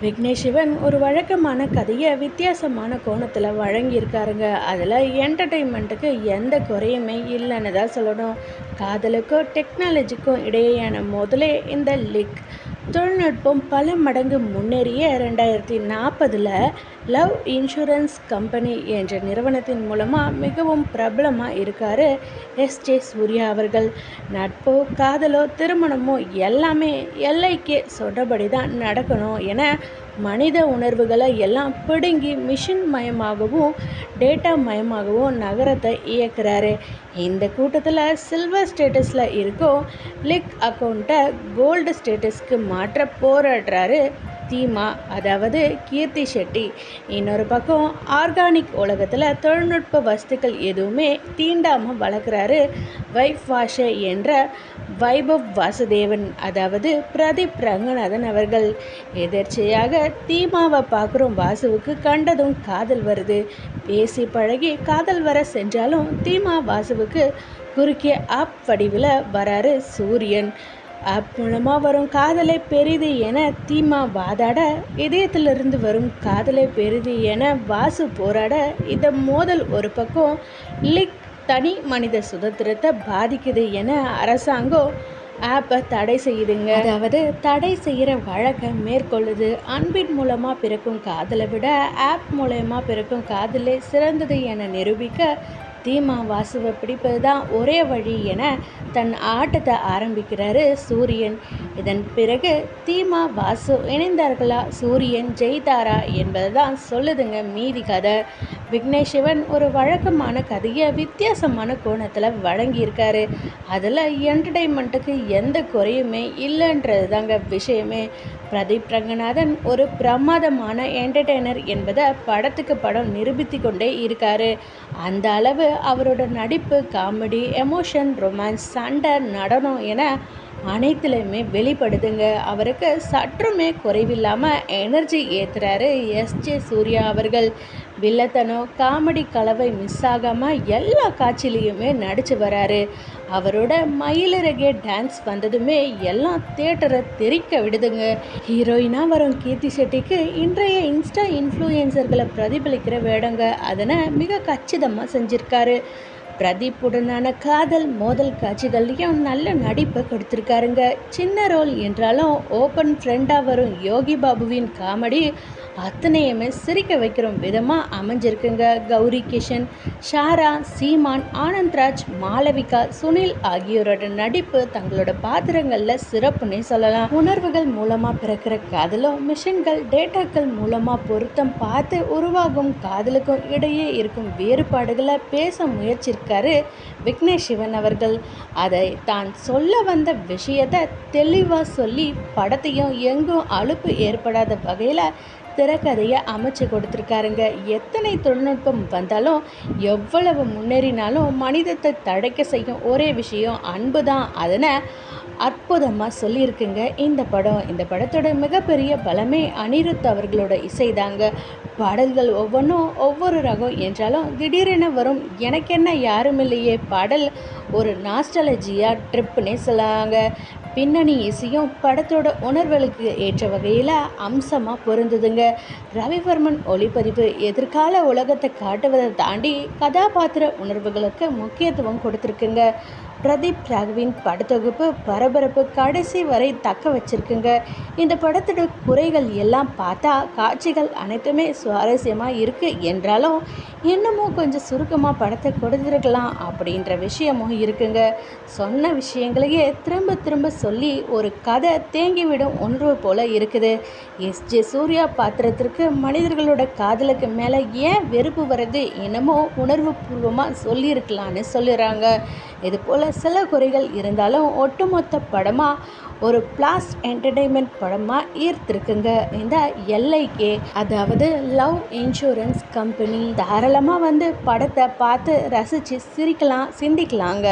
விக்னேஷ் சிவன் ஒரு வழக்கமான கதையை வித்தியாசமான கோணத்தில் வழங்கியிருக்காருங்க. அதில் என்டர்டெயின்மெண்ட்டுக்கு எந்த குறையுமே இல்லைன்னு தான் சொல்லணும். காதலுக்கும் டெக்னாலஜிக்கும் இடையேயான முதலே இந்த லிக் தொழில்நுட்பம் பல மடங்கு முன்னேறிய 2040 லவ் இன்சூரன்ஸ் கம்பெனி என்ற நிறுவனத்தின் மூலமாக மிகவும் பிரபலமாக இருக்கார் எஸ்ஜே சூர்யா அவர்கள். நட்போ காதலோ திருமணமோ எல்லாமே எல்லைக்கே சொன்னபடி தான் நடக்கணும் என மனித உணர்வுகளை எல்லாம் பிடுங்கி மிஷின் மயமாகவும் டேட்டா மயமாகவும் நகரத்தை இயக்குறாரு. இந்த கூட்டத்தில் சில்வர் ஸ்டேட்டஸில் இருக்கோ லிக் அக்கௌண்ட்டை கோல்டு ஸ்டேட்டஸ்க்கு மாற்ற போராடுறாரு தீமா, அதாவது கீர்த்தி ஷெட்டி. இன்னொரு பக்கம் ஆர்கானிக் உலகத்தில் தொழில்நுட்ப வஸ்துக்கள் எதுவுமே தீண்டாமல் வளர்க்குறாரு வைஃப் வாஷே என்ற வைபவ் வாசுதேவன், அதாவது பிரதீப் ரங்கநாதன் அவர்கள். எதிர்ச்சையாக தீமாவை பார்க்குறோம் வாசுவுக்கு கண்டதும் காதல் வருது. பேசி பழகி காதல் வர சென்றாலும் தீமா வாசுவுக்கு குறுக்கிய ஆப் வடிவில் வராரு சூரியன். ஆப் மூலமாக வரும் காதலை பெரிது என தீமா வாதாட, இதயத்திலிருந்து வரும் காதலை பெரிது என வாசு போராட, இந்த மோதல் ஒரு பக்கம் லிக் தனி மனித சுதந்திரத்தை பாதிக்குது என அரசாங்கம் ஆப்பை தடை செய்யுதுங்க. அதாவது தடை செய்கிற வழக்கை மேற்கொள்ளுது. அன்பின் மூலமாக பிறக்கும் காதலை விட ஆப் மூலயமா பிறக்கும் காதலே சிறந்தது என நிரூபிக்க தீமா வாசுவை பிடிப்பது தான் ஒரே வழி என தன் ஆட்டத்தை ஆரம்பிக்கிறாரு சூரியன். இதன் பிறகு தீமா வாசு இணைந்தார்களா, சூரியன் ஜெயித்தாரா என்பது தான் சொல்லுதுங்க மீதி கதை. விக்னேஷ் சிவன் ஒரு வழக்கமான கதையை வித்தியாசமான கோணத்தில் வழங்கியிருக்காரு. அதில் என்டர்டெயின்மெண்ட்டுக்கு எந்த குறையுமே இல்லைன்றது தாங்க விஷயமே. பிரதீப் ரங்கநாதன் ஒரு பிரமாதமான என்டர்டெய்னர் என்பதை படத்துக்கு படம் நிரூபித்து கொண்டே இருக்காரு. அந்த அளவு அவரோட நடிப்பு, காமெடி, எமோஷன், ரொமான்ஸ், சண்டை, நடனம் என அனைத்துலையுமே வெளிப்படுதுங்க. அவருக்கு சற்றுமே குறைவில்லாமல் எனர்ஜி ஏற்றுறாரு எஸ்ஜே சூர்யா அவர்கள். வில்லத்தனம், காமெடி கலவை மிஸ் ஆகாமல் எல்லா காட்சியிலையுமே நடித்து வராரு. அவரோட மயிலிறகே டான்ஸ் வந்ததுமே எல்லாம் தியேட்டரை தெறிக்க விடுதுங்க. ஹீரோயினாக வரும் கீர்த்தி ஷெட்டிக்கு இன்றைய இன்ஸ்டா இன்ஃப்ளூயன்சர்களை பிரதிபலிக்கிற வேடங்க. அதனை மிக கச்சிதமாக செஞ்சுருக்காரு. பிரதீப்புடனான காதல் மோதல் காட்சிகள்லையும் நல்ல நடிப்பை கொடுத்துருக்காருங்க. சின்ன ரோல் என்றாலும் ஓப்பன் ஃப்ரெண்டாக வரும் யோகி பாபுவின் காமெடி அத்தனையுமே சிரிக்க வைக்கிற விதமாக அமைஞ்சிருக்குங்க. கௌரி கிஷன், ஷாரா, சீமான், ஆனந்த்ராஜ், மாளவிகா, சுனில் ஆகியோரோட நடிப்பு தங்களோட பாத்திரங்களில் சிறப்புன்னே சொல்லலாம். உணர்வுகள் மூலமாக பிறக்கிற காதலும் மிஷின்கள் டேட்டாக்கள் மூலமாக பொருத்தம் பார்த்து உருவாகும் காதலுக்கும் இடையே இருக்கும் வேறுபாடுகளை பேச முயற்சிருக்காரு விக்னேஷ் சிவன் அவர்கள். அதை தான் சொல்ல வந்த விஷயத்தை தெளிவாக சொல்லி படத்தையும் எங்கும் அலுப்பு ஏற்படாத வகையில் திரைக்கதையை அமைச்சு கொடுத்துருக்காருங்க. எத்தனை தொழில்நுட்பம் வந்தாலும் எவ்வளவு முன்னேறினாலும் மனிதத்தை தடைக்க செய்யும் ஒரே விஷயம் அன்பு தான். அதனை அற்புதமாக சொல்லியிருக்குங்க இந்த படம். இந்த படத்தோட மிகப்பெரிய பலமே அனிருத் அவர்களோட இசைதாங்க. பாடல்கள் ஒவ்வொன்றும் ஒவ்வொரு ரகம் என்றாலும் திடீரென வரும் எனக்கென்ன யாரும் இல்லையே பாடல் ஒரு நாஸ்டாலஜியா ட்ரிப்புன்னே சொல்லாங்க. பின்னணி இசையும் படத்தோட உணர்வுகளுக்கு ஏற்ற வகையில் அம்சமாக பொருந்துதுங்க. ரவிவர்மன் ஒளிப்பதிவு எதிர்கால உலகத்தை காட்டுவதை தாண்டி கதாபாத்திர உணர்வுகளுக்கு முக்கியத்துவம் கொடுத்துருக்குங்க. பிரதீப் ராகவின் படத்தொகுப்பு பரபரப்பு கடைசி வரை தக்க வச்சிருக்குங்க. இந்த படத்தோட குறைகள் எல்லாம் பார்த்தா காட்சிகள் அனைத்துமே சுவாரஸ்யமாக இருக்குது என்றாலும் இன்னமும் கொஞ்சம் சுருக்கமாக படத்தை கொடுத்துருக்கலாம் அப்படின்ற விஷயமும் இருக்குங்க. சொன்ன விஷயங்களையே திரும்ப திரும்ப சொல்லி ஒரு கதை தேங்கிவிடும் உணர்வு போல் இருக்குது. எஸ்ஜே சூர்யா பாத்திரத்திற்கு மனிதர்களோட காதலுக்கு மேலே ஏன் வெறுப்பு வருது என்னமோ உணர்வு பூர்வமாக சொல்லியிருக்கலான்னு சொல்லுறாங்க. இது போல் சில குறைகள் இருந்தாலும் ஒட்டுமொத்த படமாக ஒரு பிளாஸ் என்டர்டெயின்மெண்ட் படமாக ஈர்த்திருக்குங்க இந்த எல்ஐகே, அதாவது லவ் இன்சூரன்ஸ் கம்பெனி. தாராளமாக வந்து படத்தை பார்த்து ரசித்து சிரிக்கலாம், சிந்திக்கலாங்க.